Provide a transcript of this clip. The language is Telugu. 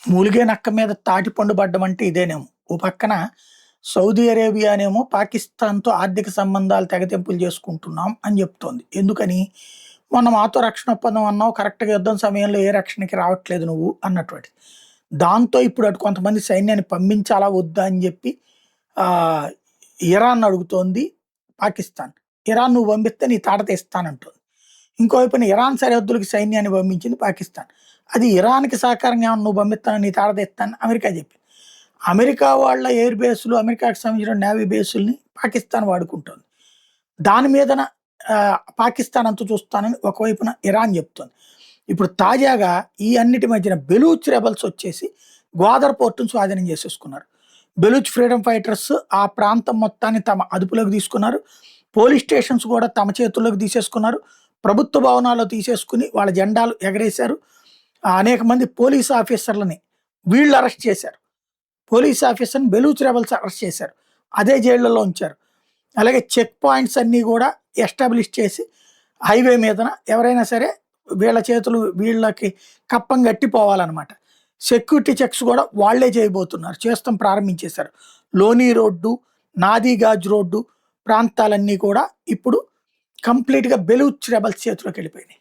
మూలిగే నక్క మీద తాటిపండు పడ్డం అంటే ఇదేనేమో. ఓ పక్కన సౌదీ అరేబియానేమో పాకిస్తాన్‌తో ఆర్థిక సంబంధాలు తెగతెంపులు చేసుకుంటున్నాం అని చెప్తోంది. ఎందుకని? మొన్న మాతో రక్షణ ఒప్పందం అన్నావు. కరెక్ట్‌గా యుద్ధం సమయంలో ఏ రక్షణకి రావట్లేదు నువ్వు అన్నటువంటిది. దాంతో ఇప్పుడు అటు కొంతమంది సైన్యాన్ని పంపించాలా వద్దా అని చెప్పి ఆహ్, ఇరాన్ అడుగుతోంది పాకిస్తాన్. ఇరాన్ నువ్వు పంపిస్తే నీ తాట తీస్తానంటోంది. ఇంకోవైపున ఇరాన్ సరిహద్దులకి సైన్యాన్ని పంపించింది పాకిస్తాన్. అది ఇరాన్‌కి సహకారంగా ఏమన్నా నువ్వు పంపిస్తాను నీ తాట తీస్తాను అమెరికా చెప్పింది. అమెరికా వాళ్ళ ఎయిర్ బేస్‌లు, అమెరికాకి సంబంధించిన నేవీ బేసుల్ని పాకిస్తాన్ వాడుకుంటోంది. దాని మీదన పాకిస్తాన్ అంతు చూస్తానని ఒకవైపున ఇరాన్ చెప్తోంది. ఇప్పుడు తాజాగా ఈ అన్నిటి మధ్యన బెలూచ్ రెబెల్స్ వచ్చేసి గ్వాదర్ పోర్ట్‌ని స్వాధీనం చేసేసుకున్నారు. బెలూచ్ ఫ్రీడమ్ ఫైటర్స్ ఆ ప్రాంతం మొత్తాన్ని తమ అదుపులోకి తీసుకున్నారు. పోలీస్ స్టేషన్స్ కూడా తమ చేతుల్లోకి తీసేసుకున్నారు. ప్రభుత్వ భవనాల్లో తీసేసుకొని వాళ్ళ జెండాలు ఎగరేశారు. అనేక మంది పోలీస్ ఆఫీసర్‌లని వీళ్ళు అరెస్ట్ చేశారు. పోలీస్ ఆఫీసర్‌ని బెలూచ్ రెబెల్స్ అరెస్ట్ చేశారు. అదే జైళ్ళలో ఉంచారు. అలాగే చెక్ పాయింట్స్ అన్నీ గూడా ఎస్టాబ్లిష్ చేసి హైవే మీదన ఎవరైనా సరే వీళ్ళ చేతులు వీళ్ళకి కప్పం గట్టి పోవాలనమాట. సెక్యూరిటీ చెక్స్ గూడా వాళ్ళే చేయబోతున్నారు. చేస్తాం ప్రారంభించేశారు. లోనీ రోడ్డు, నాదీగాజ్ రోడ్డు ప్రాంతాలన్నీ కూడా ఇప్పుడు కంప్లీట్‌గా బెలూచ్ రెబెల్స్ చేతిలోకెళ్ళిపోయినాయి.